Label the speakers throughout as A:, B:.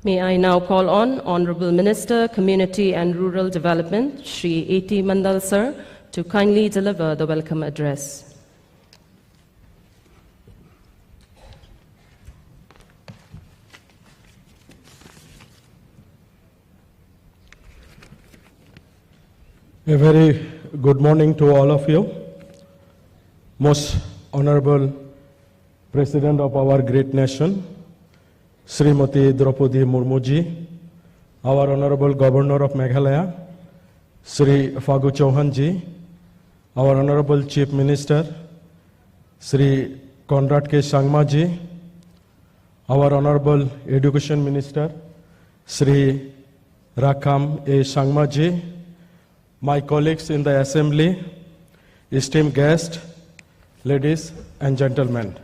A: May I now call on Honorable Minister, Community and Rural Development, Shri A.T. Mandal Sir, to kindly deliver the welcome address.
B: A very good morning to all of you. Most Honorable President of our great nation, Srimati Draupadi Murmu ji, our Honorable Governor of Meghalaya, Sri Phagu Chauhan ji, our Honorable Chief Minister, Sri Conrad K. Sangma ji, our Honorable Education Minister, Sri Rakham A. Sangma ji, my colleagues in the Assembly, esteemed guests, ladies and gentlemen.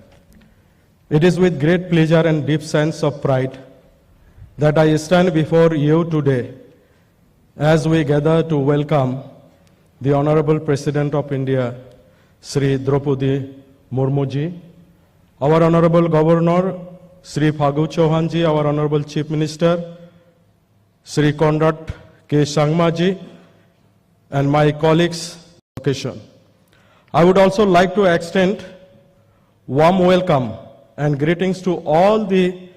B: It is with great pleasure and deep sense of pride that I stand before you today as we gather to welcome the Honorable President of India, Sri Draupadi Murmu ji, our Honorable Governor, Sri Phagu Chauhan ji, our Honorable Chief Minister, Sri Conrad K. Sangma ji, and my colleagues on occasion. I would also like to extend warm welcome and greetings to all the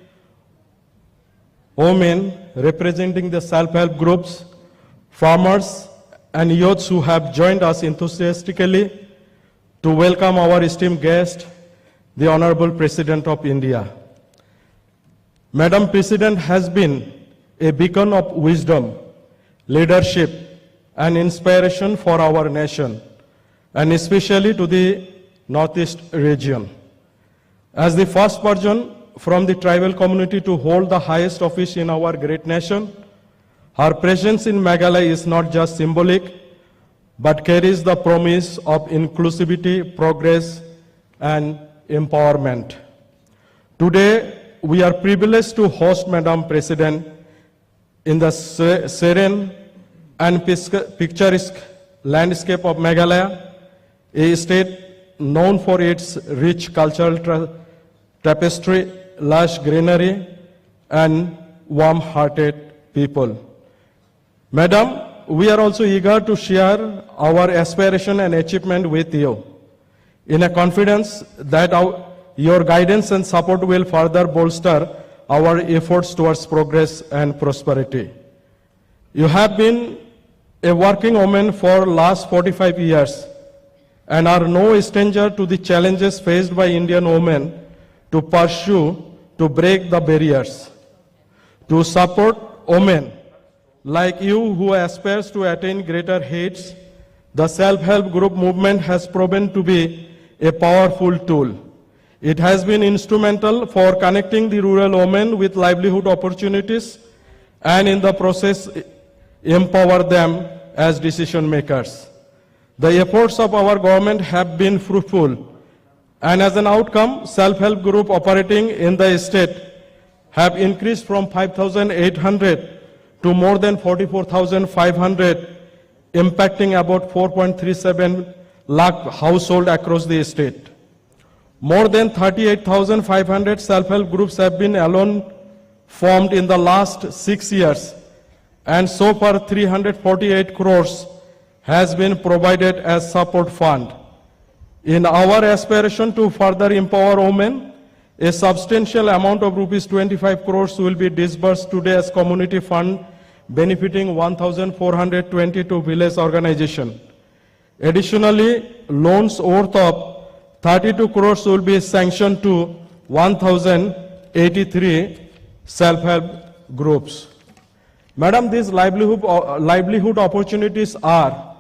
B: women representing the self-help groups, farmers and youths who have joined us enthusiastically to welcome our esteemed guest, the Honorable President of India. Madam President has been a beacon of wisdom, leadership and inspiration for our nation, and especially to the Northeast region. As the first person from the tribal community to hold the highest office in our great nation, her presence in Meghalaya is not just symbolic, but carries the promise of inclusivity, progress, and empowerment. Today, we are privileged to host Madam President in the serene and picturesque landscape of Meghalaya, a state known for its rich cultural tapestry, lush greenery, and warm-hearted people. Madam, we are also eager to share our aspiration and achievement with you, in a confidence that your guidance and support will further bolster our efforts towards progress and prosperity. You have been a working woman for last 45 years and are no stranger to the challenges faced by Indian women to pursue, to break the barriers, to support women like you who aspires to attain greater heights. The self-help group movement has proven to be a powerful tool. It has been instrumental for connecting the rural women with livelihood opportunities and in the process empower them as decision makers. The efforts of our government have been fruitful, and as an outcome, self-help group operating in the state have increased from 5,800 to more than 44,500, impacting about 4.37 lakh households across the state. More than 38,500 self-help groups have been alone formed in the last 6 years, and so far 348 crores has been provided as support fund. In our aspiration to further empower women, a substantial amount of rupees 25 crores will be disbursed today as community fund benefiting 1,422 village organizations. Additionally, loans worth of 32 crores will be sanctioned to 1,083 self-help groups. Madam, these livelihood opportunities are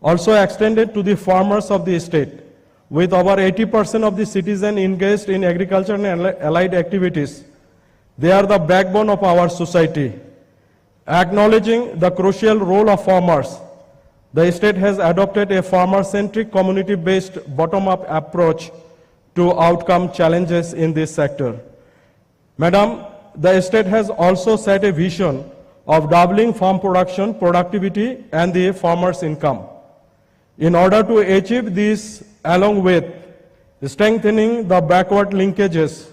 B: also extended to the farmers of the state, with over 80% of the citizens engaged in agriculture and allied activities. They are the backbone of our society. Acknowledging the crucial role of farmers, the state has adopted a farmer-centric, community-based, bottom-up approach to outcome challenges in this sector. Madam, the state has also set a vision of doubling farm production, productivity, and the farmers' income. In order to achieve this, along with strengthening the backward linkages,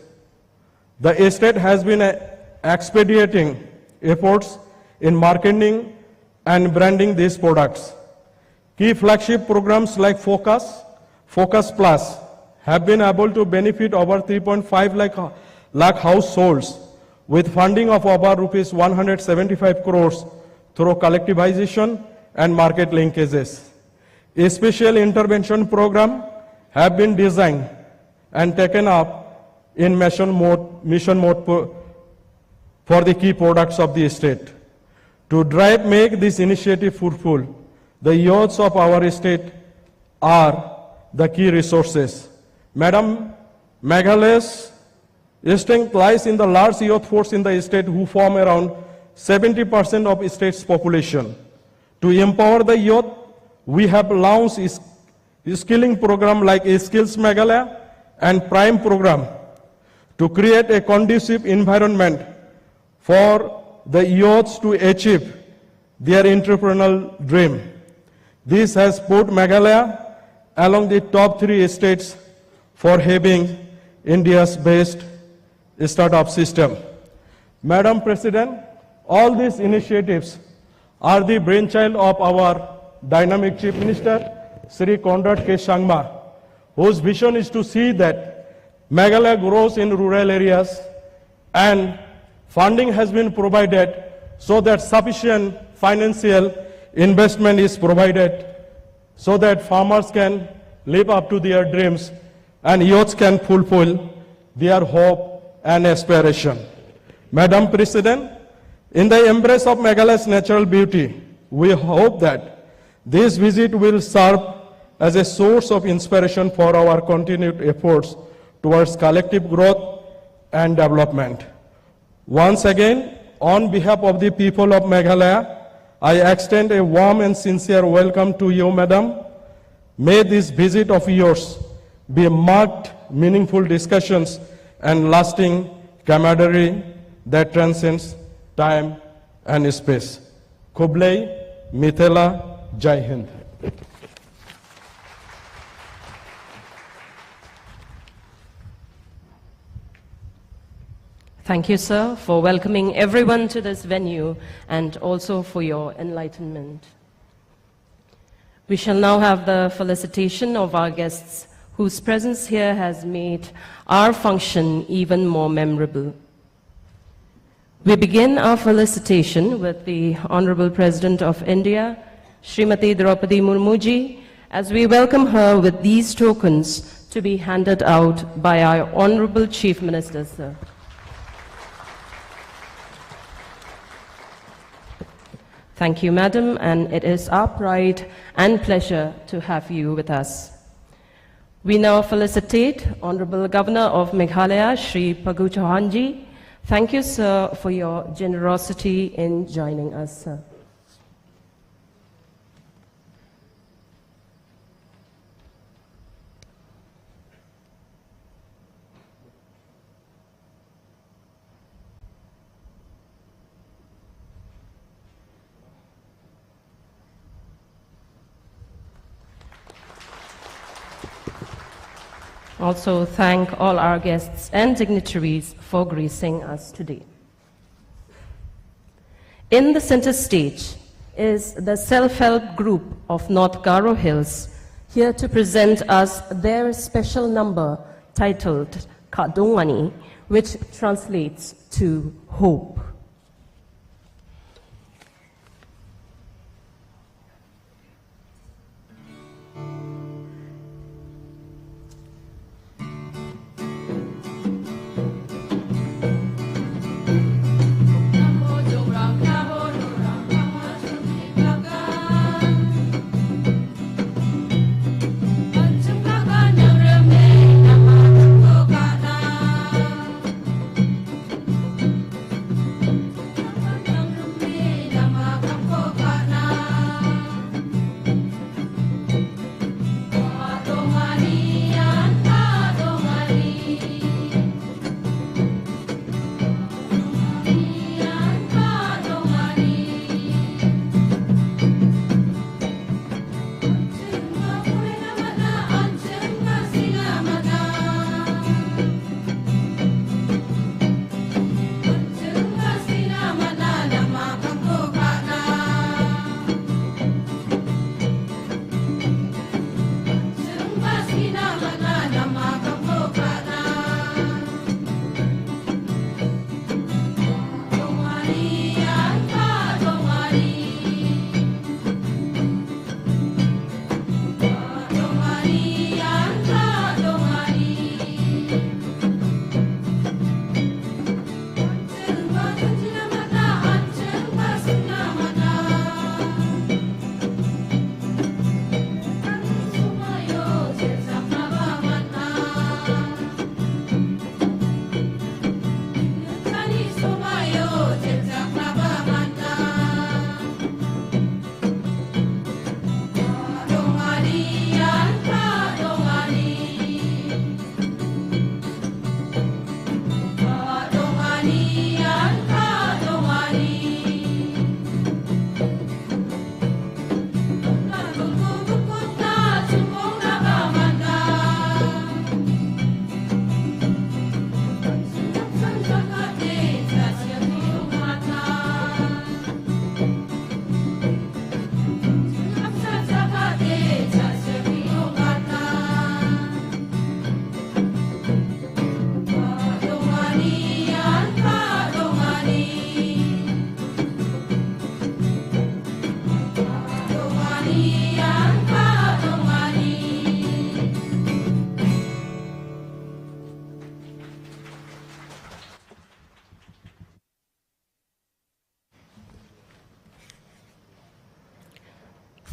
B: the state has been expediting efforts in marketing and branding these products. Key flagship programs like Focus Plus have been able to benefit over 3.5 lakh households with funding of over rupees 175 crores through collectivization and market linkages. A special intervention program have been designed and taken up in mission mode for the key products of the state. To make this initiative fruitful, the youths of our state are the key resources. Madam, Meghalaya's strength lies in the large youth force in the state who form around 70% of the state's population. To empower the youth, we have launched a skilling program like a Skills Meghalaya and Prime program to create a conducive environment for the youths to achieve their entrepreneurial dream. This has put Meghalaya along the top 3 states for having India's best startup system. Madam President, all these initiatives are the brainchild of our dynamic Chief Minister, Sri Conrad K. Sangma, whose vision is to see that Meghalaya grows in rural areas, and funding has been provided so that sufficient financial investment is provided so that farmers can live up to their dreams and youths can fulfill their hope and aspiration. Madam President, in the embrace of Meghalaya's natural beauty, we hope that this visit will serve as a source of inspiration for our continued efforts towards collective growth and development. Once again, on behalf of the people of Meghalaya, I extend a warm and sincere welcome to you, Madam. May this visit of yours be marked meaningful discussions and lasting camaraderie that transcends time and space. Kublai, Mithila, Jai Hind.
A: Thank you, sir, for welcoming everyone to this venue and also for your enlightenment. We shall now have the felicitation of our guests whose presence here has made our function even more memorable. We begin our felicitation with the Honorable President of India, Srimati Draupadi Murmu, as we welcome her with these tokens to be handed out by our Honorable Chief Minister, sir. Thank you, Madam, and it is our pride and pleasure to have you with us. We now felicitate Honorable Governor of Meghalaya, Shri Paghu Chauhanji. Thank you, sir, for your generosity in joining us, sir. Also thank all our guests and dignitaries for gracing us today. In the center stage is the self-help group of North Garo Hills, here to present us their special number titled Kadongani, which translates to hope.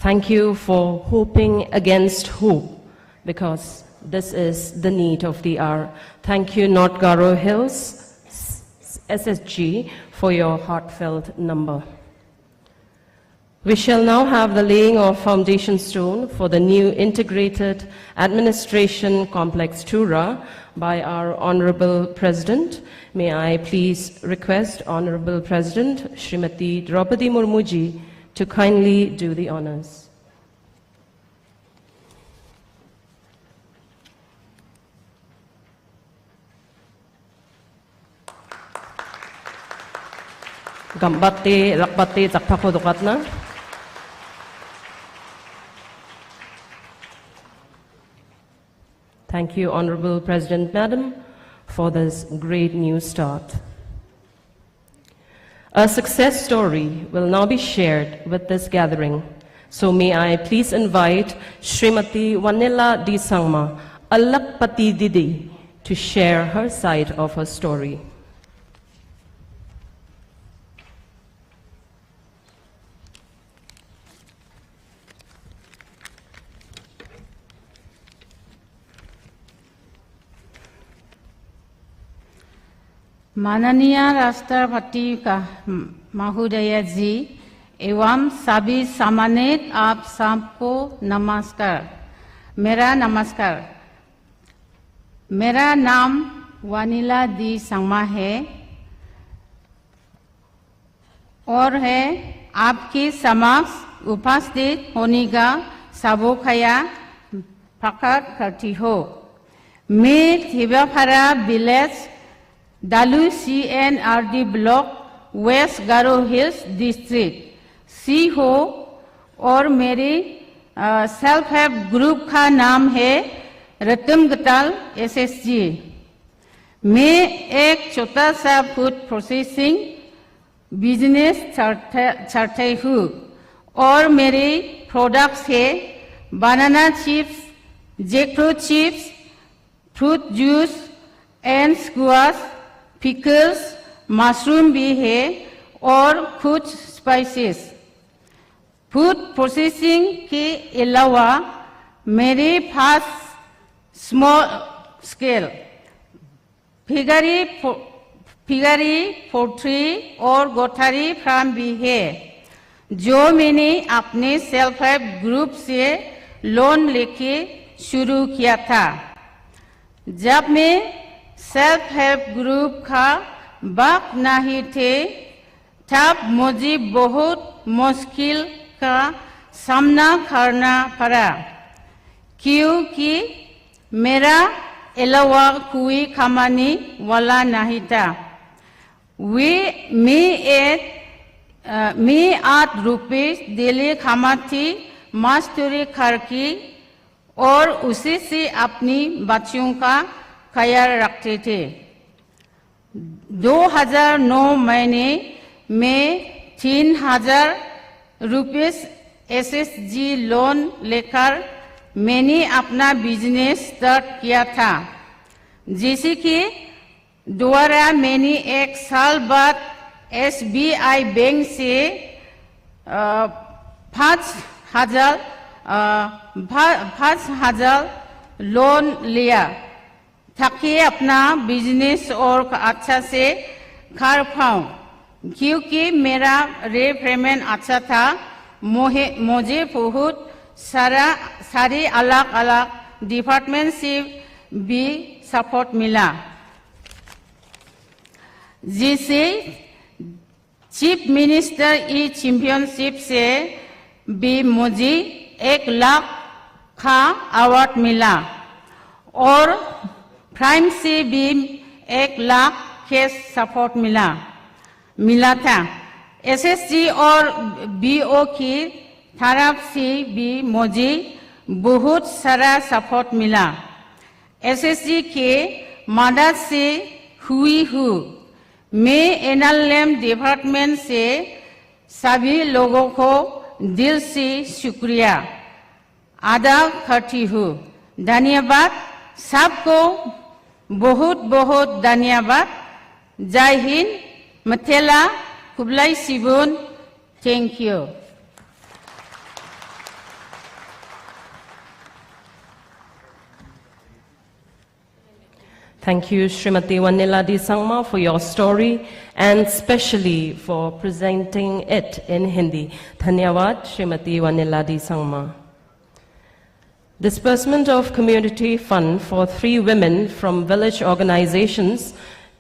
A: Thank you for hoping against hope, because this is the need of the hour. Thank you, North Garo Hills SSG, for your heartfelt number. We shall now have the laying of foundation stone for the new integrated administration complex Tura by our Honorable President. May I please request Honorable President Srimati Draupadi Murmu ji to kindly do the honors. Gambate, lakbate, takpako dokatna. Thank you, Honorable President Madam, for this great new start. A success story will now be shared with this gathering. So may I please invite Srimati Vanilla D. Sangma, Alakpati Didi, to share her side of her story.
C: माननीय राष्ट्रपति महोदय जी एवं सभी सम्मानित आप सबको नमस्कार। मेरा नाम वनीला दी संगमा है और है आपके समक्ष उपस्थित होने का सबोखया प्रकट करती हो। मैं थिबाफारा विलेज दालू CNRD ब्लॉक वेस्ट गारो हिल्स डिस्ट्रिक्ट सी हो और मेरे सेल्फ हेल्प ग्रुप का नाम है रतन गटाल SSG। मैं एक छोटा सा फूड प्रोसेसिंग बिजनेस चलाती हूँ और मेरे प्रोडक्ट्स है banana chips, jackfruit chips, fruit juice and squash, pickles, mushroom भी है और कुछ स्पाइसेस। फूड प्रोसेसिंग के अलावा मेरे पास स्मॉल स्केल फिगरी पोल्ट्री और गोटारी फार्म भी है जो मैंने अपने सेल्फ हेल्प ग्रुप से लोन लेके शुरू किया था। जब मैं सेल्फ हेल्प ग्रुप का बाप नहीं थे तब मुझे बहुत मुश्किल का सामना करना पड़ा क्योंकि मेरा अलावा कोई कमाने वाला नहीं था। मैं 8 रुपए डेली कमाती मजदूरी करके और उसी से अपनी बच्चों का ख्याल रखते थे। 2009 महीने में 3000 रुपए SSG लोन लेकर मैंने अपना बिजनेस स्टार्ट किया था, जैसे कि दोबारा मैंने 1 साल बाद SBI बैंक से 5,000 लोन लिया ताकि अपना बिजनेस और अच्छा से कर पाऊं। क्योंकि मेरा पेमेंट अच्छा था, मुझे बहुत सारे अलग अलग डिपार्टमेंट से भी सपोर्ट मिला, जिसे चीफ मिनिस्टर ई चैंपियनशिप से भी मुझे 1 लाख का अवार्ड मिला और प्राइम से भी 1 लाख के सपोर्ट मिला था। SSG और BO की तरफ से भी मुझे बहुत सारा सपोर्ट मिला। SSG के मदद से हुई हूँ। मैं एनएलएम डिपार्टमेंट से सभी लोगों को दिल से शुक्रिया अदा करती हूँ। धन्यवाद सबको, बहुत बहुत धन्यवाद। जय हिंद, मथेला, कुबलाई सिबुन, thank you.
A: Thank you, Srimati Waniladi Sangma, for your story and especially for presenting it in Hindi. Dhanyawad, Srimati Waniladi Sangma. Disbursement of community fund for 3 women from village organizations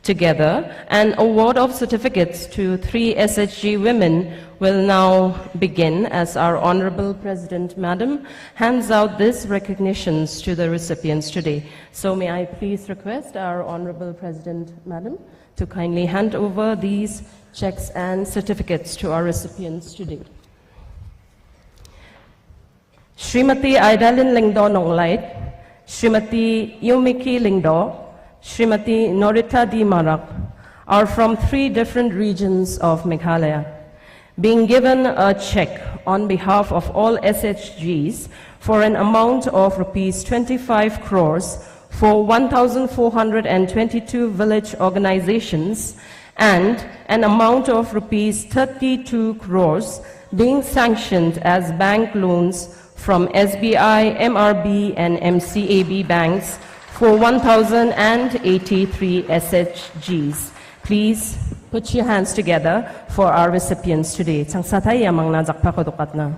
A: together and award of certificates to 3 SHG women will now begin as our Honorable President Madam hands out these recognitions to the recipients today. So may I please request our Honorable President Madam to kindly hand over these checks and certificates to our recipients today. Srimati Aidalin Lingdo Nonglait, Srimati Yumiki Lingdo, Srimati Norita D. Marak are from 3 different regions of Meghalaya, being given a check on behalf of all SHGs for an amount of Rs 25 crores for 1,422 village organizations and an amount of Rs 32 crores being sanctioned as bank loans from SBI, MRB and MCAB banks for 1,083 SHGs. Please put your hands together for our recipients today. Changsatay yamang na jakpa kodukat na.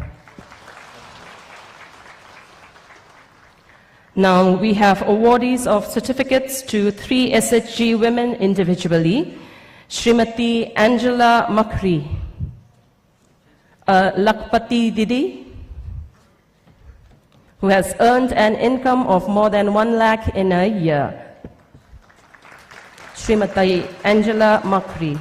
A: Now we have awardees of certificates to 3 SHG women individually. Srimati Angela Makri, Lakpati Didi, who has earned an income of more than 1 lakh in a year. Srimati Angela Makri.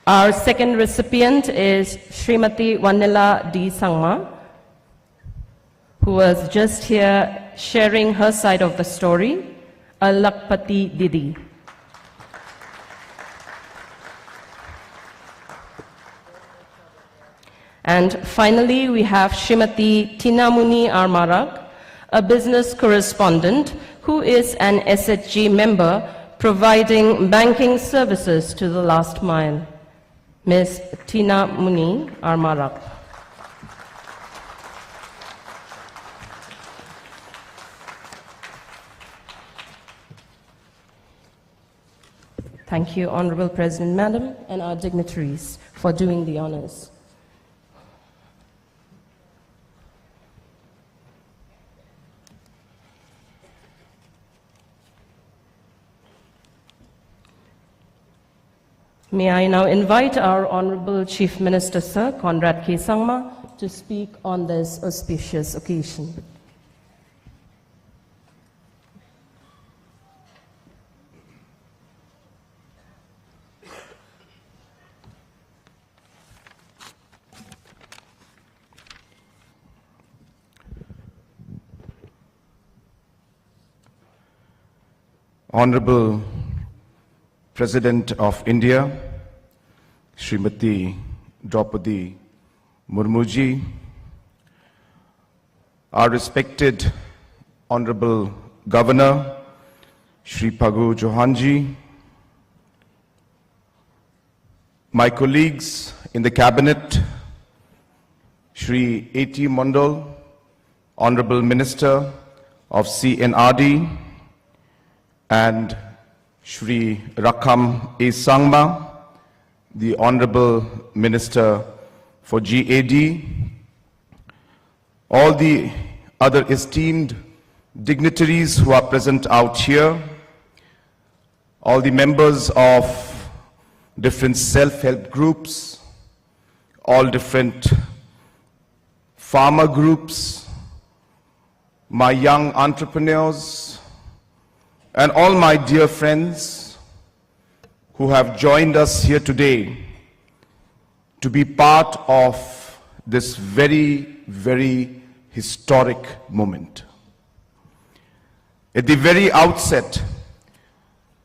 A: Our second recipient is Srimati Wanila D. Sangma, who was just here sharing her side of the story, a Lakpati Didi. And finally, we have Srimati Tinamuni Armarak, a business correspondent who is an SHG member providing banking services to the last mile. Ms. Tinamuni Armarak. Thank you, Honorable President Madam, and our dignitaries for doing the honors. May I now invite our Honorable Chief Minister, Sir Conrad K. Sangma, to speak on this auspicious occasion.
D: Honorable President of India, Srimati Draupadi Murmu ji, our respected Honorable Governor, Shri Phagu Chauhan ji, my colleagues in the Cabinet, Shri A.T. Mondal, Honorable Minister of CNRD, and Shri Rakham A. Sangma, the Honorable Minister for GAD, all the other esteemed dignitaries who are present out here, all the members of different self-help groups, all different farmer groups, my young entrepreneurs, and all my dear friends who have joined us here today to be part of this very, very historic moment. At the very outset,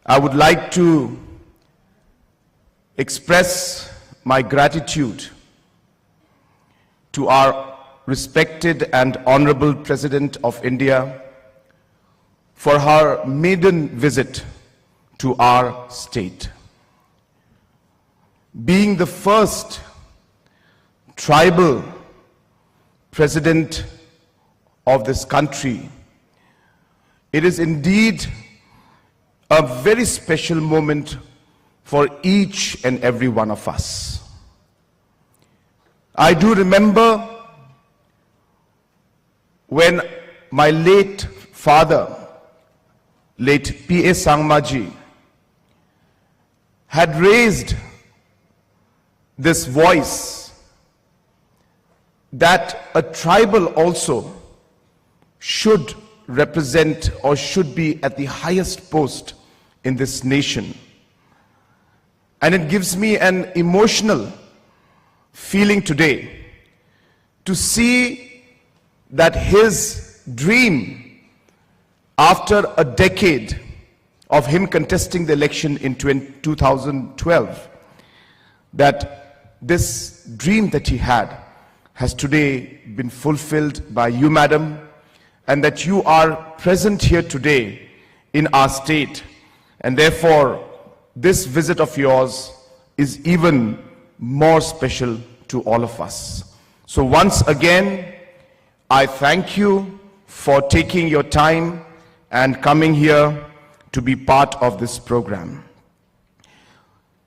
D: I would like to express my gratitude to our respected and honorable President of India for her maiden visit to our state. Being the first tribal president of this country, It is indeed a very special moment for each and every one of us. I do remember when my late father, late P.A. Sangmaji, had raised this voice that a tribal also should represent or should be at the highest post in this nation. And it gives me an emotional feeling today to see that his dream, after a decade of him contesting the election in 2012, that this dream that he had has today been fulfilled by you, madam, and that you are present here today in our state. And therefore, this visit of yours is even more special to all of us. So once again, I thank you for taking your time and coming here to be part of this program.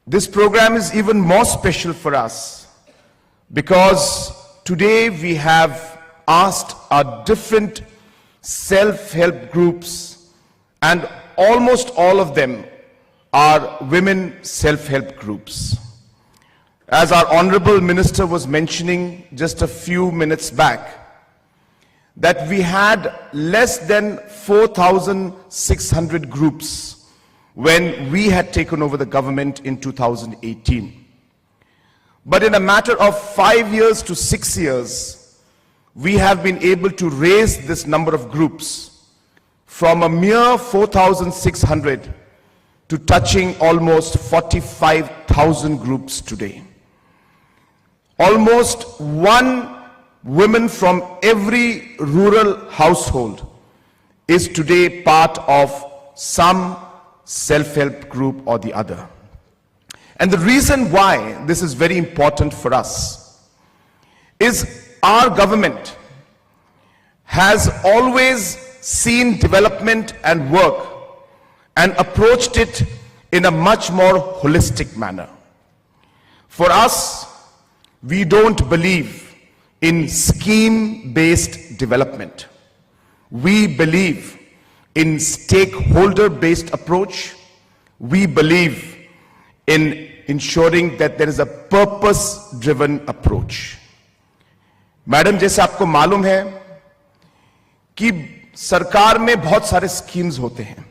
D: This program is even more special for us because today we have asked our different self-help groups, and almost all of them are women self-help groups. As our Honorable Minister was mentioning just a few minutes back, that we had less than 4,600 groups when we had taken over the government in 2018. But in a matter of 5 years to 6 years, we have been able to raise this number of groups from a mere 4,600 to touching almost 45,000 groups today. Almost one woman from every rural household is today part of some self-help group or the other. And the reason why this is very important for us is our government has always seen development and work and approached it in a much more holistic manner. For us, we don't believe in scheme-based development. We believe in stakeholder-based approach. We believe in ensuring that there is a purpose-driven approach. Madam, जैसे आपको मालूम है कि सरकार में बहुत सारे schemes होते हैं,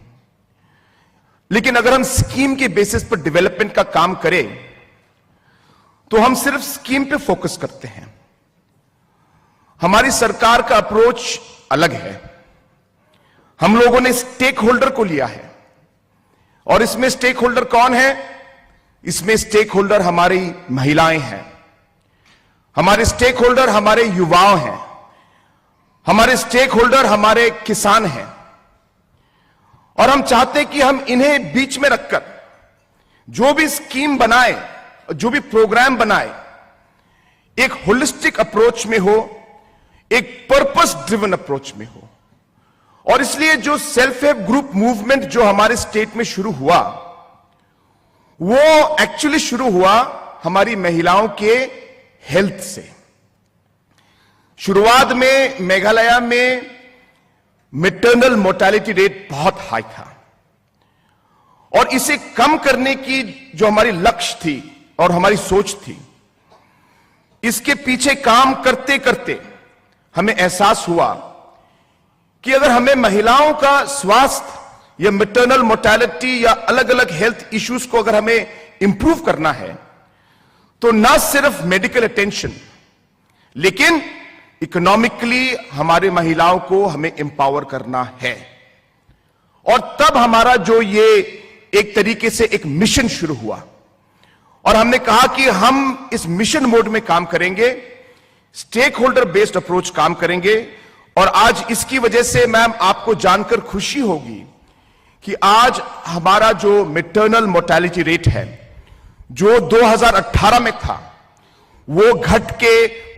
D: लेकिन अगर हम स्कीम के बेसिस पर डेवलपमेंट का काम करें तो हम सिर्फ स्कीम पे फोकस करते हैं। हमारी सरकार का अप्रोच अलग है। हम लोगों ने स्टेक होल्डर को लिया है, और इसमें स्टेक होल्डर कौन है? इसमें स्टेक होल्डर हमारी महिलाएं हैं, हमारे स्टेक होल्डर हमारे युवाओं हैं, हमारे स्टेक होल्डर हमारे किसान हैं। और हम चाहते हैं कि हम इन्हें बीच में रखकर जो भी स्कीम बनाए, जो भी प्रोग्राम बनाए, एक होलिस्टिक अप्रोच में हो, एक पर्पस ड्रिवन अप्रोच में हो। और इसलिए जो सेल्फ हेल्प ग्रुप मूवमेंट जो हमारे स्टेट में शुरू हुआ, वो एक्चुअली शुरू हुआ हमारी महिलाओं के हेल्थ से। शुरुआत में मेघालय में मैटरनल मोर्टेलिटी रेट बहुत हाई था, और इसे कम करने की जो हमारी लक्ष्य थी और हमारी सोच थी, इसके पीछे काम करते करते हमें एहसास हुआ कि अगर हमें महिलाओं का स्वास्थ्य या मैटरनल मोर्टेलिटी या अलग अलग हेल्थ इश्यूज को अगर हमें इंप्रूव करना है, तो ना सिर्फ मेडिकल अटेंशन, लेकिन इकोनॉमिकली हमारे महिलाओं को हमें एम्पावर करना है। और तब हमारा जो ये एक तरीके से एक मिशन शुरू हुआ, और हमने कहा कि हम इस मिशन मोड में काम करेंगे, स्टेक होल्डर बेस्ड अप्रोच काम करेंगे। और आज इसकी वजह से मैम आपको जानकर खुशी होगी कि आज हमारा जो मैटरनल मोर्टेलिटी रेट है, जो 2018 में था, वो घट के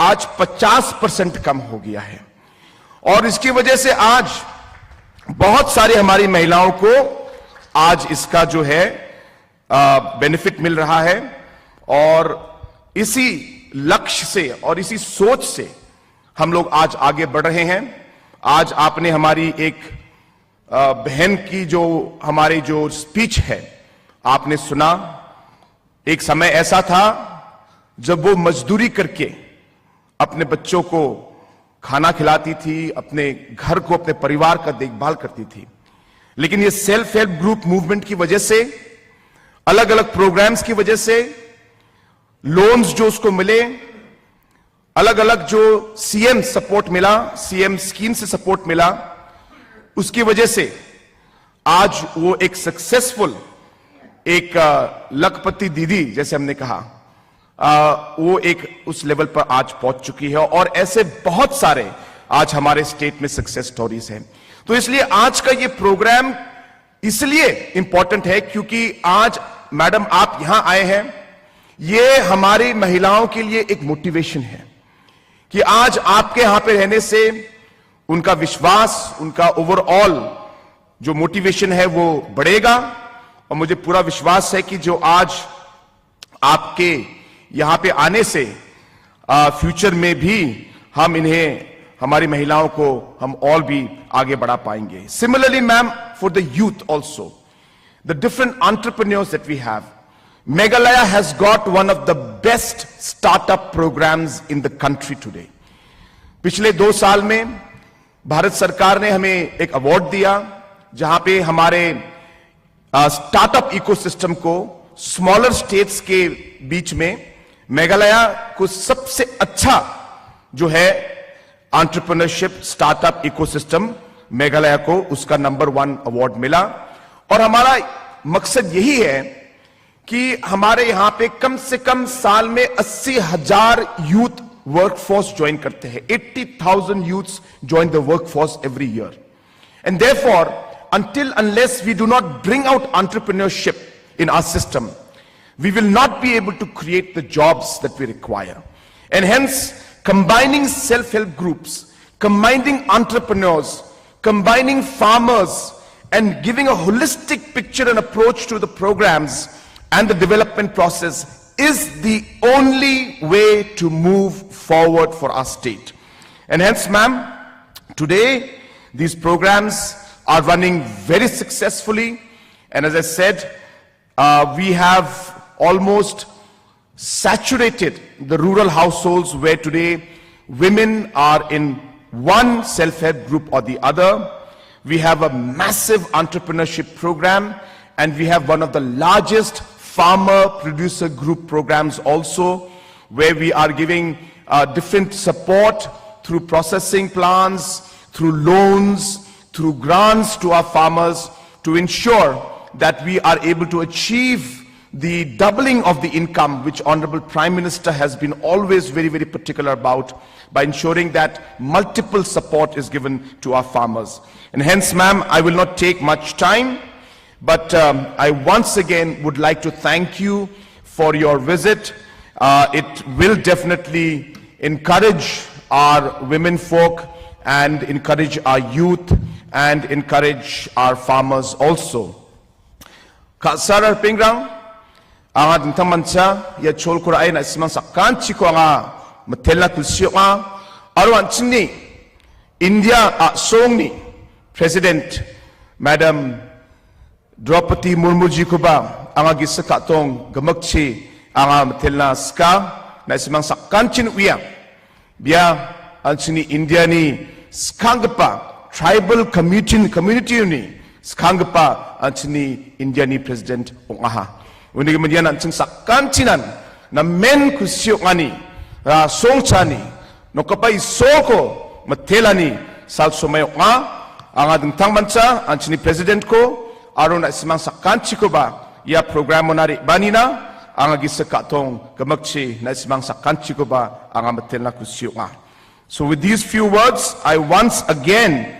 D: आज 50% कम हो गया है। और इसकी वजह से आज बहुत सारी हमारी महिलाओं को आज इसका जो है बेनिफिट मिल रहा है, और इसी लक्ष्य से और इसी सोच से हम लोग आज आगे बढ़ रहे हैं। आज आपने हमारी एक बहन की जो हमारी जो स्पीच है आपने सुना। एक समय ऐसा था जब वो मजदूरी करके अपने बच्चों को खाना खिलाती थी, अपने घर को, अपने परिवार का देखभाल करती थी। लेकिन ये सेल्फ हेल्प ग्रुप मूवमेंट की वजह से, अलग अलग प्रोग्राम्स की वजह से, लोन्स जो उसको मिले, अलग अलग जो सीएम सपोर्ट मिला, सीएम स्कीम से सपोर्ट मिला, उसकी वजह से आज वो एक सक्सेसफुल, एक लखपति दीदी जैसे हमने कहा, वो एक उस लेवल पर आज पहुंच चुकी है। और ऐसे बहुत सारे आज हमारे स्टेट में सक्सेस स्टोरीज हैं। तो इसलिए आज का ये प्रोग्राम इसलिए इंपॉर्टेंट है क्योंकि आज मैडम आप यहां आए हैं। ये हमारी महिलाओं के लिए एक मोटिवेशन है कि आज आपके यहां पे रहने से उनका विश्वास, उनका ओवरऑल जो मोटिवेशन है वो बढ़ेगा। और मुझे पूरा विश्वास है कि जो आज आपके यहां पे आने से फ्यूचर में भी हम इन्हें, हमारी महिलाओं को हम और भी आगे बढ़ा पाएंगे। Similarly ma'am, for the youth also, the different entrepreneurs that we have, Meghalaya has got one of the best startup programs in the country today. पिछले 2 साल में भारत सरकार ने हमें एक अवार्ड दिया जहां पे हमारे स्टार्टअप इकोसिस्टम को स्मॉलर स्टेट्स के बीच में मेघालय को सबसे अच्छा जो है एंटरप्रेन्योरशिप स्टार्टअप इकोसिस्टम मेघालय को उसका नंबर 1 अवार्ड मिला। और हमारा मकसद यही है कि हमारे यहां पे कम से कम साल में 80,000 यूथ वर्कफोर्स ज्वाइन करते हैं। 80,000 youths join the workforce every year. And therefore until unless we do not bring out entrepreneurship in our system, we will not be able to create the jobs that we require. And hence, combining self-help groups, combining entrepreneurs, combining farmers, and giving a holistic picture and approach to the programs and the development process is the only way to move forward for our state. And hence, ma'am, today these programs are running very successfully. And as I said, we have almost saturated the rural households where today women are in one self-help group or the other. We have a massive entrepreneurship program, and we have one of the largest farmer producer group programs also, where we are giving different support through processing plants, through loans, through grants to our farmers to ensure that we are able to achieve the doubling of the income, which Honorable Prime Minister has been always very, very particular about, by ensuring that multiple support is given to our farmers. And hence, ma'am, I will not take much time, but I once again would like to thank you for your visit. It will definitely encourage our women folk and encourage our youth and encourage our farmers also. Sarar pingrang ang ating mansa ya chol ko ay na simang sakkan chiko nga matela kusyo nga arwan chini India song ni President Madam Draupadi Murmu ji ko ba ang gisaka tong gamakchi ang matela ska na simang sakkan chin uya biya ang chini India ni skangpa tribal community ni skangpa anchini Indiani President ongaha unig man an chung sakkan chinan na men kusyo ngani songchani no kapay soko matelani sal sumayo nga ang ading tangbansa anchini President ko aron simang sakkan chiko ba ya programo nari banina ang agisaka tong gamakchi na simang sakkan chiko ba ang matelna kusyo nga. So with these few words, I once again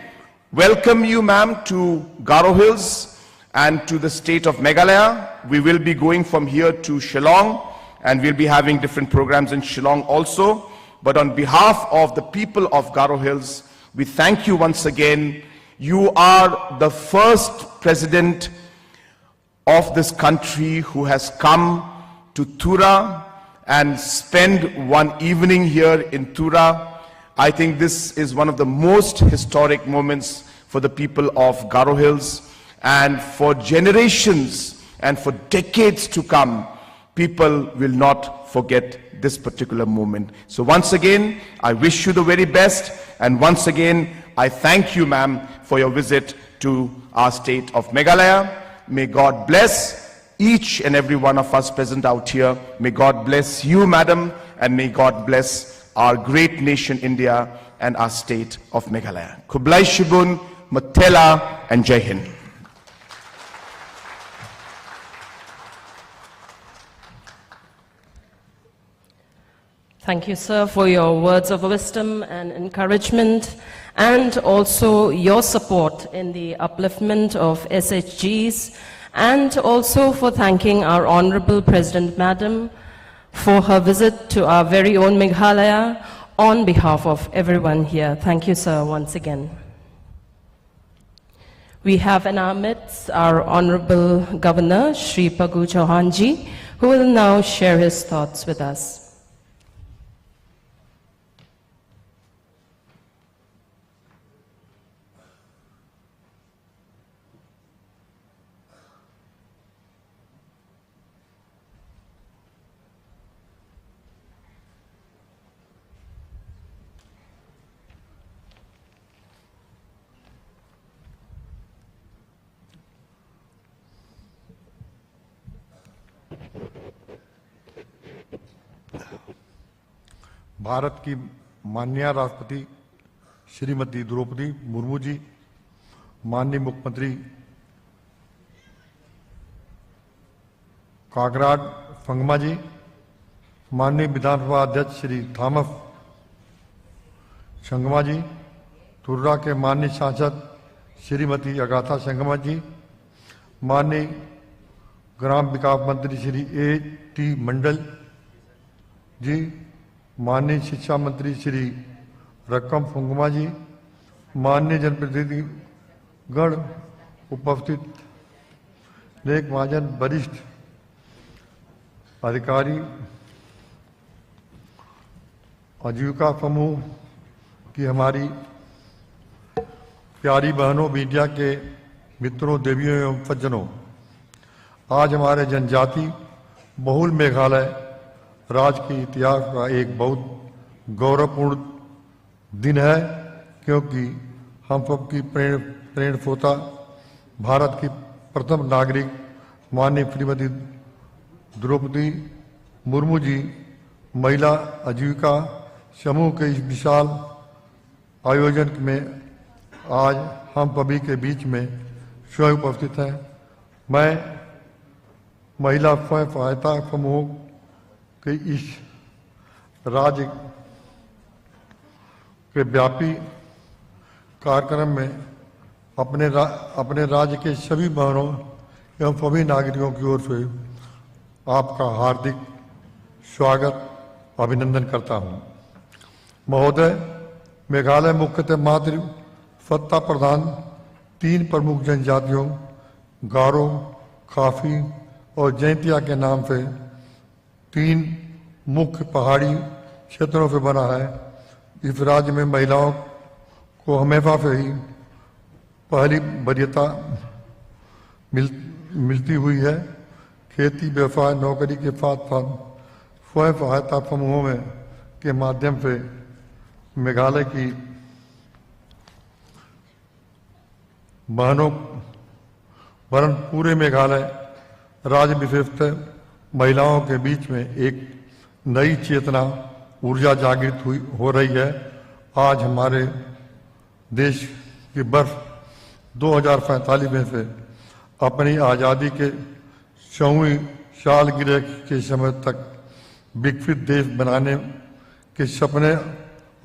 D: welcome you, ma'am, to Garo Hills and to the state of Meghalaya. We will be going from here to Shillong, and we'll be having different programs in Shillong also. But on behalf of the people of Garo Hills, we thank you once again. You are the first president of this country who has come to Tura and spend one evening here in Tura. I think this is one of the most historic moments for the people of Garo Hills, and for generations and for decades to come, people will not forget this particular moment. So once again, I wish you the very best, and once again, I thank you, ma'am, for your visit to our state of Meghalaya. May God bless each and every one of us present out here. May God bless you, madam, and may God bless our great nation, India, and our state of Meghalaya. Kublai Shibun, Matela, and Jai Hind.
A: Thank you, sir, for your words of wisdom and encouragement, and also your support in the upliftment of SHGs, and also for thanking our Honorable President Madam for her visit to our very own Meghalaya on behalf of everyone here. Thank you, sir, once again. We have in our midst our Honorable Governor, Shri Pagu Chauhanji, who will now share his thoughts with us.
E: Bharat की माननीय राष्ट्रपति श्रीमती द्रौपदी मुर्मू जी, माननीय मुख्यमंत्री कागराड फंगमा जी, माननीय विधानसभा अध्यक्ष Shri Thomas Sangma जी, तुर्रा के माननीय सांसद श्रीमती अगाथा संगमा जी, माननीय ग्राम विकास मंत्री श्री A.T. मंडल जी, माननीय शिक्षा मंत्री श्री रकम फुंगमा जी, माननीय जनप्रतिनिधिगण उपस्थित, नेक महाजन, वरिष्ठ अधिकारी, आजीविका समूह की हमारी प्यारी बहनों, मीडिया के मित्रों, देवियों एवं सज्जनों, आज हमारे जनजाति बहुल मेघालय राज्य के इतिहास का एक बहुत गौरवपूर्ण दिन है, क्योंकि हम सबकी प्रेरणा भारत की प्रथम नागरिक माननीय श्रीमती द्रौपदी मुर्मू जी महिला आजीविका समूह के इस विशाल आयोजन में आज हम सभी के बीच में स्वयं उपस्थित हैं। मैं महिला स्वयं सहायता समूह के इस राज्य के व्यापी कार्यक्रम में अपने राज्य के सभी बहनों एवं सभी नागरिकों की ओर से आपका हार्दिक स्वागत, अभिनंदन करता हूं। महोदय, मेघालय मुख्यतः मातृ सत्ता प्रधान 3 प्रमुख जनजातियों गारो, खासी और जैंतिया के नाम से 3 मुख्य पहाड़ी क्षेत्रों से बना है। इस राज्य में महिलाओं को हमेशा से ही पहली वरीयता मिलती हुई है। खेती, व्यवसाय, नौकरी के साथ साथ स्वयं सहायता समूहों में के माध्यम से मेघालय की बहनों वरन पूरे मेघालय राज्य विशेषतः महिलाओं के बीच में एक नई चेतना, ऊर्जा जागृत हो रही है। आज हमारे देश के वर्ष 2047 में से अपनी आज़ादी के 100वीं सालगिरह के समय तक विकसित देश बनाने के सपने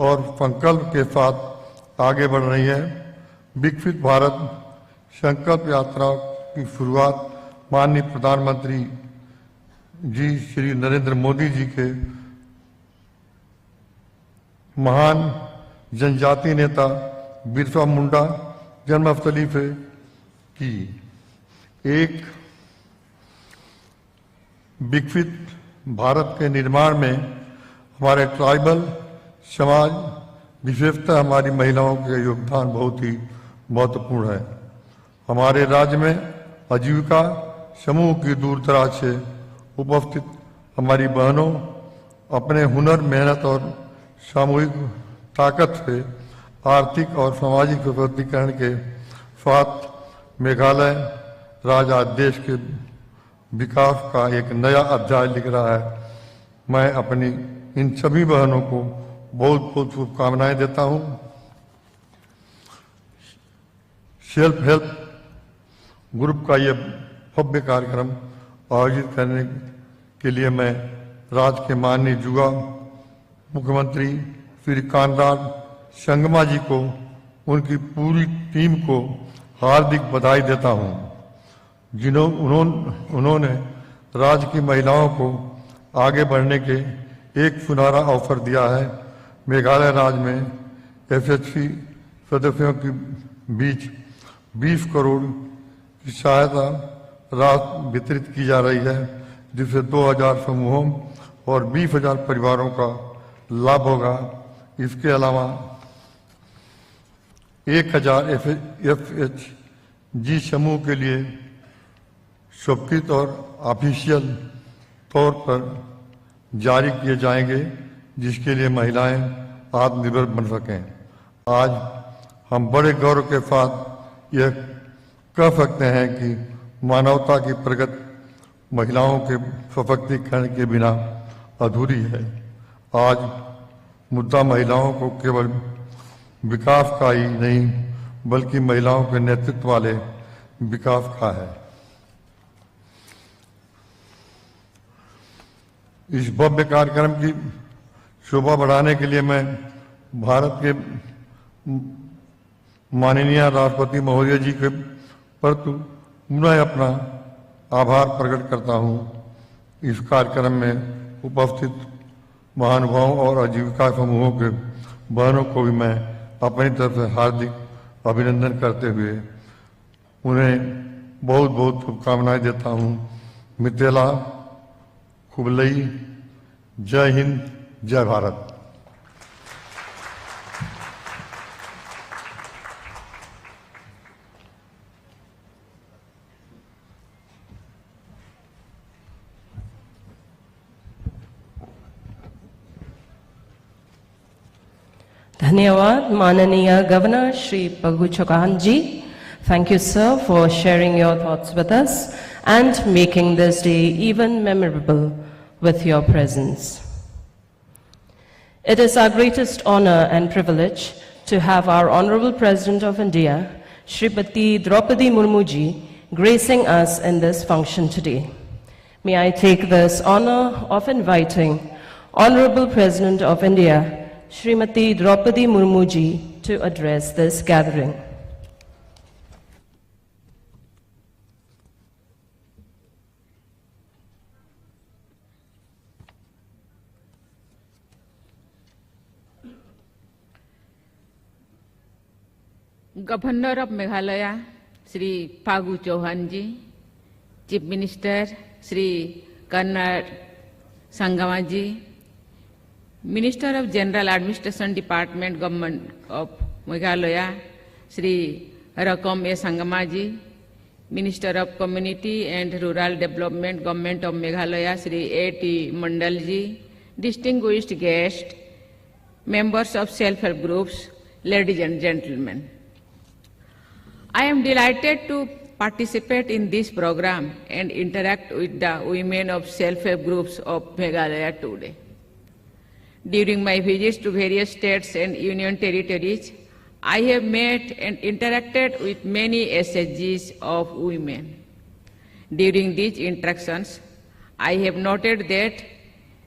E: और संकल्प के साथ आगे बढ़ रही है। विकसित भारत संकल्प यात्रा की शुरुआत माननीय प्रधानमंत्री जी श्री नरेंद्र मोदी जी के महान जनजातीय नेता बिरसा मुंडा जन्मस्थली पे की। एक विकसित भारत के निर्माण में हमारे ट्राइबल समाज, विशेषतः हमारी महिलाओं का योगदान बहुत ही महत्वपूर्ण है। हमारे राज्य में आजीविका समूह की दूर दराज से उपस्थित हमारी बहनों अपने हुनर, मेहनत और सामूहिक ताकत से आर्थिक और सामाजिक सशक्तिकरण के साथ मेघालय राज्य आज देश के विकास का एक नया अध्याय लिख रहा है। मैं अपनी इन सभी बहनों को बहुत बहुत शुभकामनाएं देता हूं। सेल्फ हेल्प ग्रुप का यह भव्य कार्यक्रम आयोजित करने के लिए मैं राज्य के माननीय युवा मुख्यमंत्री श्री कानराड संगमा जी को, उनकी पूरी टीम को हार्दिक बधाई देता हूं, उन्होंने राज्य की महिलाओं को आगे बढ़ने के एक सुनहरा अवसर दिया है। मेघालय राज्य में एसएचसी सदस्यों के बीच 20 करोड़ की सहायता राशि वितरित की जा रही है, जिससे 2000 समूहों और 20,000 परिवारों का लाभ होगा। इसके अलावा 1000 एफएचजी समूह के लिए स्वीकृत और ऑफिशियल तौर पर जारी किए जाएंगे, जिसके लिए महिलाएं आत्मनिर्भर बन सकें। आज हम बड़े गौरव के साथ यह कह सकते हैं कि मानवता की प्रगति महिलाओं के सशक्तिकरण के बिना अधूरी है। आज मुद्दा महिलाओं को केवल विकास का ही नहीं बल्कि महिलाओं के नेतृत्व वाले विकास का है। इस भव्य कार्यक्रम की शोभा बढ़ाने के लिए मैं भारत के माननीय राष्ट्रपति महोदय जी के प्रति पुनः अपना आभार प्रकट करता हूं। इस कार्यक्रम में उपस्थित महानुभावों और आजीविका समूहों के बहनों को भी मैं अपनी तरफ से हार्दिक अभिनंदन करते हुए उन्हें बहुत बहुत शुभकामनाएं देता हूं। मितेला खुबलई, जय हिंद, जय Bharat.
A: Dhanyawad, Mananiya Governor Shri Paghu Chauhan ji. Thank you, sir, for sharing your thoughts with us and making this day even memorable with your presence. It is our greatest honor and privilege to have our Honorable President of India, Srimati Draupadi Murmu ji, gracing us in this function today. May I take this honor of inviting Honorable President of India, Srimati Draupadi Murmu ji, to address this gathering.
C: Governor of Meghalaya, Shri Paghu Chauhan ji, Chief Minister Shri Karnad Sangama ji, Minister of General Administration Department, Government of Meghalaya, Shri Rakam A. Sangama ji, Minister of Community and Rural Development, Government of Meghalaya, Shri A.T. Mandal ji, distinguished guests, members of self-help groups, ladies and gentlemen. I am delighted to participate in this program and interact with the women of self-help groups of Meghalaya today. During my visits to various states and union territories, I have met and interacted with many SHGs of women. During these interactions, I have noted that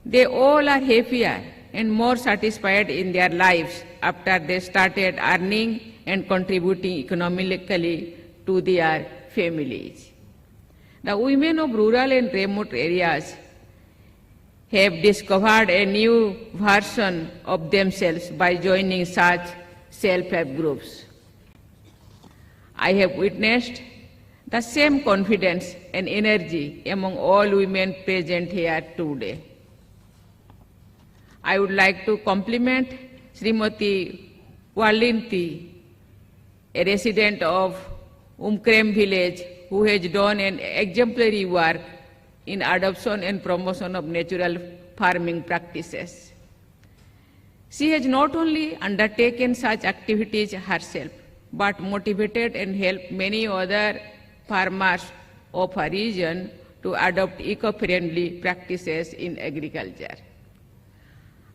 C: they all are happier and more satisfied in their lives after they started earning and contributing economically to their families. The women of rural and remote areas have discovered a new version of themselves by joining such self-help groups. I have witnessed the same confidence and energy among all women present here today. I would like to compliment Srimati Walinti, a resident of Umkrem village, who has done an exemplary work in adoption and promotion of natural farming practices. She has not only undertaken such activities herself, but motivated and helped many other farmers of her region to adopt eco-friendly practices in agriculture.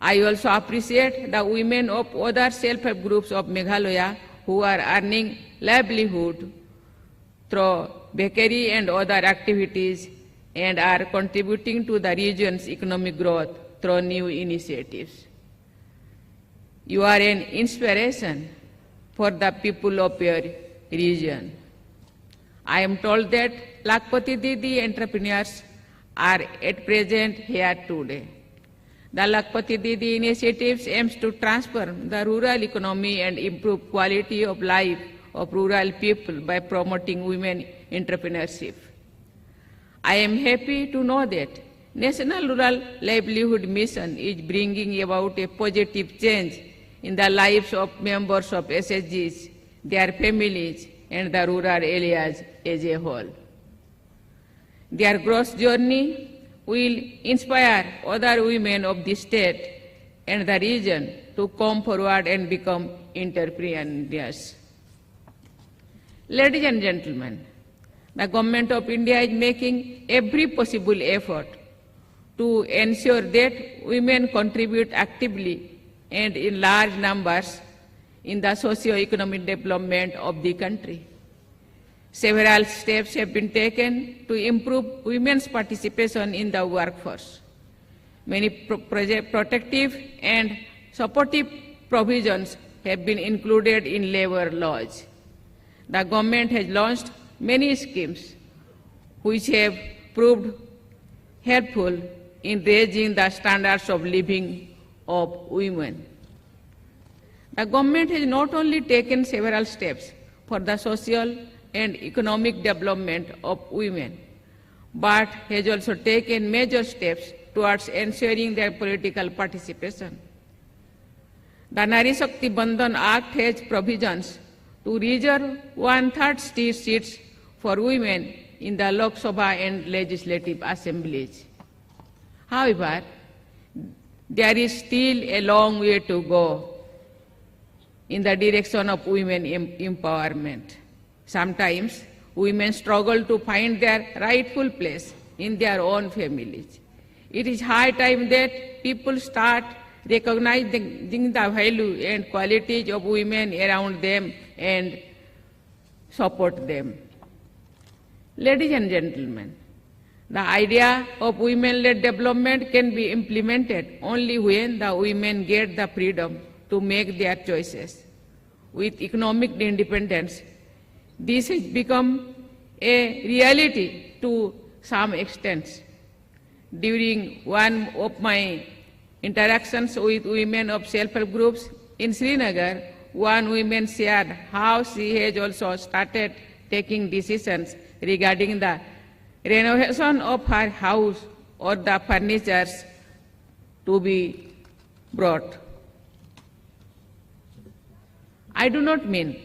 C: I also appreciate the women of other self-help groups of Meghalaya who are earning livelihood through bakery and other activities and are contributing to the region's economic growth through new initiatives. You are an inspiration for the people of your region. I am told that Lakpati Didi entrepreneurs are at present here today. The Lakpati Didi initiatives aims to transform the rural economy and improve quality of life of rural people by promoting women entrepreneurship. I am happy to know that National Rural Livelihood Mission is bringing about a positive change in the lives of members of SHGs, their families, and the rural areas as a whole. Their growth journey will inspire other women of the state and the region to come forward and become entrepreneurs. Ladies and gentlemen, the Government of India is making every possible effort to ensure that women contribute actively and in large numbers in the socio-economic development of the country. Several steps have been taken to improve women's participation in the workforce. Many protective and supportive provisions have been included in labor laws. The government has launched many schemes which have proved helpful in raising the standards of living of women. The government has not only taken several steps for the social and economic development of women, but has also taken major steps towards ensuring their political participation. The Nari Shakti Bandhan Act has provisions to reserve 1/3 seats for women in the Lok Sabha and legislative assemblies. However, there is still a long way to go in the direction of women empowerment. Sometimes women struggle to find their rightful place in their own families. It is high time that people start recognizing the value and qualities of women around them and support them. Ladies and gentlemen, the idea of women-led development can be implemented only when the women get the freedom to make their choices. With economic independence, this has become a reality to some extent. During one of my interactions with women of self-help groups in Srinagar, one woman shared how she has also started taking decisions regarding the renovation of her house or the furniture to be brought. I do not mean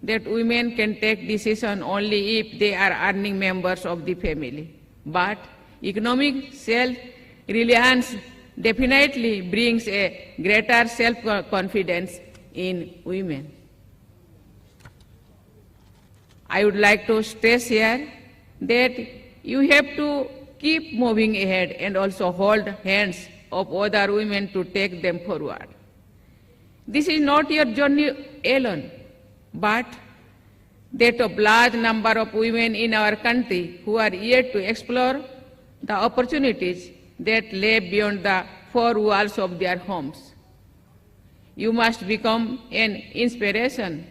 C: that women can take decisions only if they are earning members of the family, but economic self-reliance definitely brings a greater self-confidence in women. I would like to stress here that you have to keep moving ahead and also hold hands of other women to take them forward. This is not your journey alone, but that of large number of women in our country who are yet to explore the opportunities that lay beyond the four walls of their homes. You must become an inspiration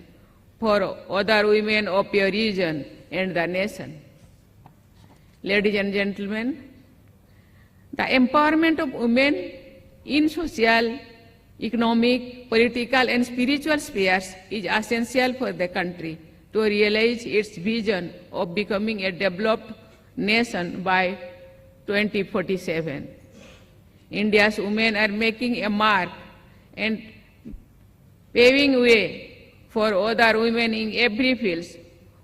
C: for other women of your region and the nation. Ladies and gentlemen, the empowerment of women in social, economic, political, and spiritual spheres is essential for the country to realize its vision of becoming a developed nation by 2047. India's women are making a mark and paving way for other women in every field,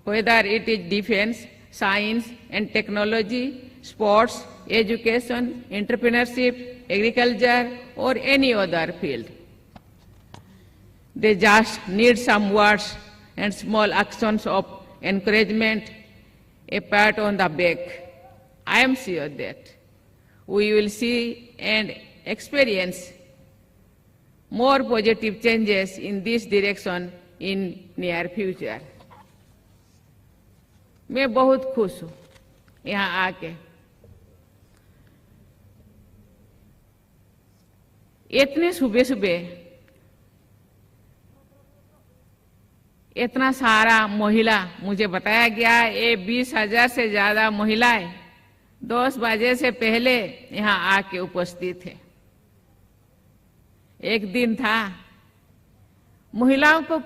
C: whether it is defense, science and technology, sports, education, entrepreneurship, agriculture, or any other field. They just need some words and small actions of encouragement, a pat on the back. I am sure that we will see and experience more positive changes in this direction in near future. मैं बहुत खुश हूँ यहाँ आके। इतने सुबह सुबह इतना सारा महिला मुझे बताया गया, ये 20,000 से ज्यादा महिलाएं 10 बजे से पहले यहाँ आके उपस्थित है। एक दिन था, महिलाओं को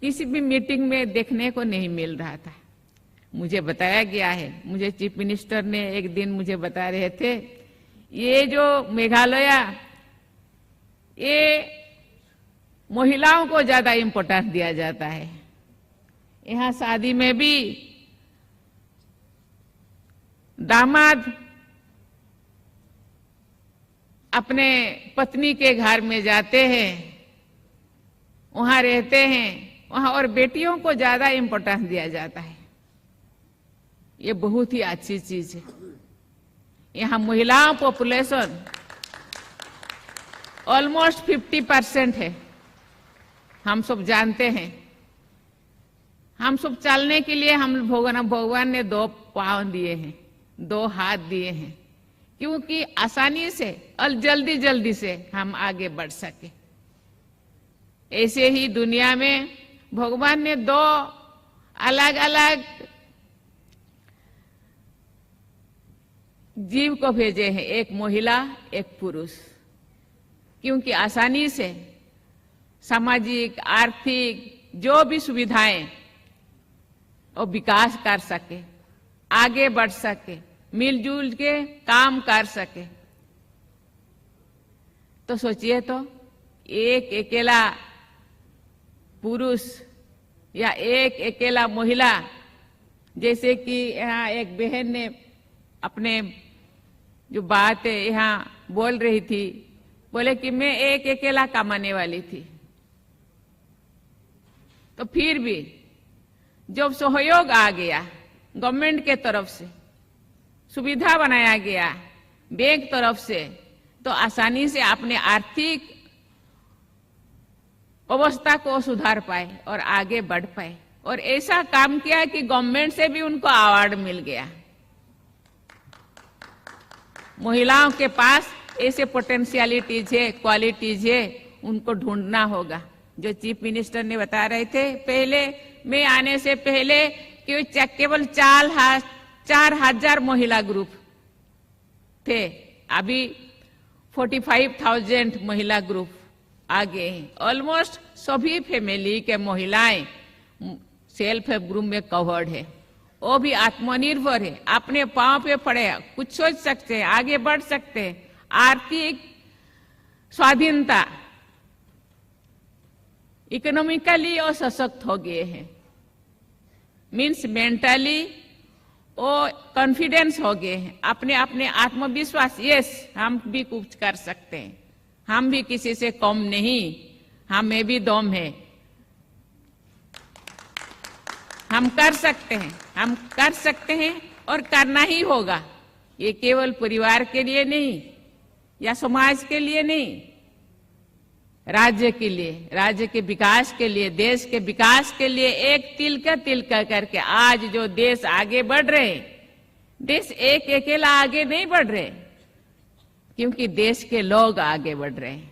C: किसी भी मीटिंग में देखने को नहीं मिल रहा था। मुझे बताया गया है, मुझे चीफ मिनिस्टर ने एक दिन मुझे बता रहे थे, ये जो मेघालय, ये महिलाओं को ज्यादा इम्पोर्टेंस दिया जाता है। यहाँ शादी में भी दामाद अपने पत्नी के घर में जाते हैं, वहां रहते हैं, वहां और बेटियों को ज्यादा इम्पोर्टेंस दिया जाता है। ये बहुत ही अच्छी चीज है। यहाँ महिलाओं पॉपुलेशन ऑलमोस्ट 50% है। हम सब जानते हैं, हम सब चलने के लिए हम भगवान ने 2 पाँव दिए हैं, 2 हाथ दिए हैं, क्योंकि आसानी से और जल्दी जल्दी से हम आगे बढ़ सके। ऐसे ही दुनिया में भगवान ने 2 अलग अलग जीव को भेजे हैं, एक महिला एक पुरुष, क्योंकि आसानी से सामाजिक आर्थिक जो भी सुविधाएं और विकास कर सके, आगे बढ़ सके, मिलजुल के काम कर सके। तो सोचिए तो, एक अकेला पुरुष या एक अकेला महिला, जैसे कि यहाँ एक बहन ने अपने जो बात यहाँ बोल रही थी, बोले कि मैं एक अकेला कमाने वाली थी। तो फिर भी जब सहयोग आ गया गवर्नमेंट के तरफ से, सुविधा बनाया गया बैंक तरफ से, तो आसानी से अपने आर्थिक अवस्था को सुधार पाए और आगे बढ़ पाए। और ऐसा काम किया कि गवर्नमेंट से भी उनको अवार्ड मिल गया। महिलाओं के पास ऐसे पोटेंशियलिटीज है, क्वालिटीज है, उनको ढूंढना होगा। जो चीफ मिनिस्टर ने बता रहे थे पहले, मैं आने से पहले, कि केवल 4,000 महिला ग्रुप थे, अभी 45,000 महिला ग्रुप आ गए हैं। ऑलमोस्ट सभी फैमिली के महिलाएं सेल्फ हेल्प ग्रुप में कवर्ड है। वो भी आत्मनिर्भर है, अपने पांव पे पड़े, कुछ सोच सकते हैं, आगे बढ़ सकते हैं, आर्थिक स्वाधीनता, इकोनॉमिकली और सशक्त हो गए हैं। मीन्स मेंटली और कॉन्फिडेंस हो गए हैं, अपने अपने आत्मविश्वास, यस हम भी कुछ कर सकते हैं, हम भी किसी से कम नहीं, हमें भी दम है, हम कर सकते हैं, हम कर सकते हैं और करना ही होगा। ये केवल परिवार के लिए नहीं या समाज के लिए नहीं, राज्य के लिए, राज्य के विकास के लिए, देश के विकास के लिए एक तिलका करके आज जो देश आगे बढ़ रहे हैं, देश एक अकेला आगे नहीं बढ़ रहे, क्योंकि देश के लोग आगे बढ़ रहे हैं,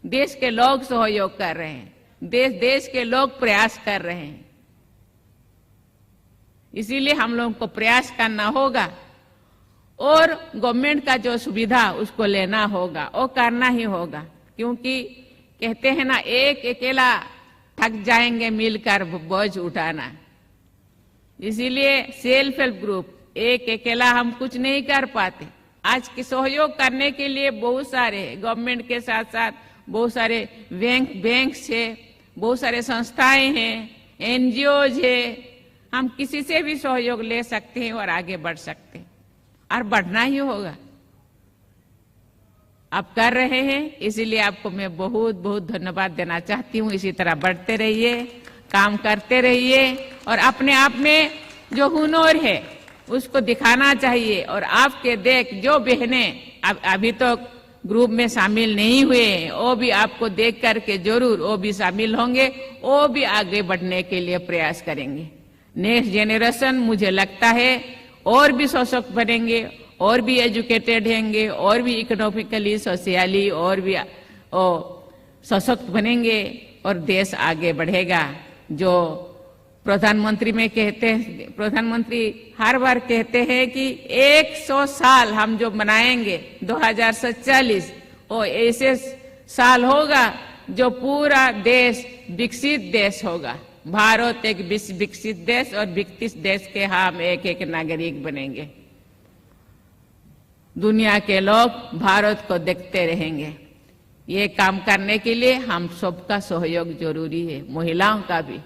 C: देश के लोग सहयोग कर रहे हैं, देश के लोग प्रयास कर रहे हैं। इसीलिए हम लोगों को प्रयास करना होगा और गवर्नमेंट का जो सुविधा उसको लेना होगा और करना ही होगा, क्योंकि कहते हैं ना, एक अकेला थक जाएंगे मिलकर बोझ उठाना, इसीलिए सेल्फ हेल्प ग्रुप एक अकेला हम कुछ नहीं कर पाते। आज के सहयोग करने के लिए बहुत सारे गवर्नमेंट के साथ साथ बहुत सारे बैंक है, बहुत सारे संस्थाएं हैं, एनजीओज है। हम किसी से भी सहयोग ले सकते हैं और आगे बढ़ सकते हैं और बढ़ना ही होगा। आप कर रहे हैं, इसीलिए आपको मैं बहुत बहुत धन्यवाद देना चाहती हूँ। इसी तरह बढ़ते रहिए, काम करते रहिए और अपने आप में जो हुनर है उसको दिखाना चाहिए। और आपके देख जो बहनें अभी तो ग्रुप में शामिल नहीं हुए हैं, वो भी आपको देख करके जरूर वो भी शामिल होंगे, वो भी आगे बढ़ने के लिए प्रयास करेंगे। नेक्स्ट जेनरेशन मुझे लगता है और भी सशक्त बनेंगे, और भी एजुकेटेड होंगे, और भी इकोनॉमिकली सोशली और भी सशक्त बनेंगे और देश आगे बढ़ेगा। जो प्रधानमंत्री में कहते हैं, प्रधानमंत्री हर बार कहते हैं कि 100 साल हम जो मनाएंगे 2047, वो ऐसे साल होगा जो पूरा देश विकसित देश होगा। भारत एक विकसित देश और विकसित देश के हम एक एक नागरिक बनेंगे। दुनिया के लोग भारत को देखते रहेंगे। ये काम करने के लिए हम सबका सहयोग जरूरी है, महिलाओं का भी।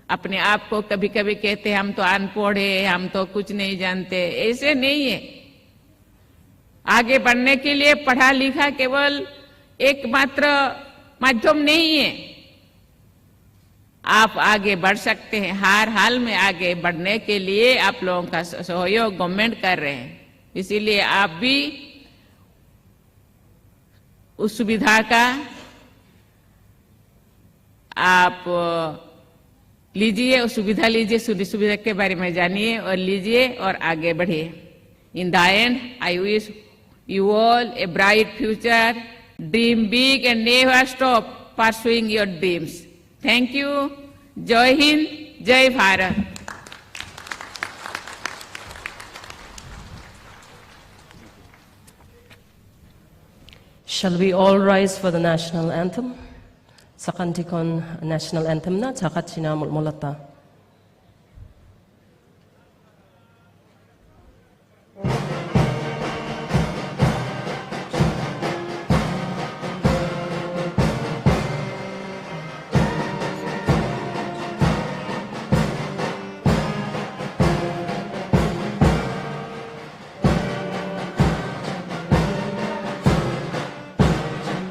C: अपने आप को कभी कभी कहते हैं हम तो अनपढ़ है, हम तो कुछ नहीं जानते, ऐसे नहीं है। आगे बढ़ने के लिए पढ़ा लिखा केवल एकमात्र माध्यम नहीं है। आप आगे बढ़ सकते हैं। हर हाल में आगे बढ़ने के लिए आप लोगों का सहयोग गवर्नमेंट कर रहे हैं, इसीलिए आप भी उस सुविधा का आप लीजिए, उस सुविधा लीजिए, सुविधा के बारे में जानिए और लीजिए और आगे बढ़िए। In the and I wish you all a bright future, dream big and never stop pursuing your dreams. Thank you. जय हिंद, जय Bharat.
A: Shall we all rise for the national anthem? Sakantikon national anthem na chakat sina mulmulata.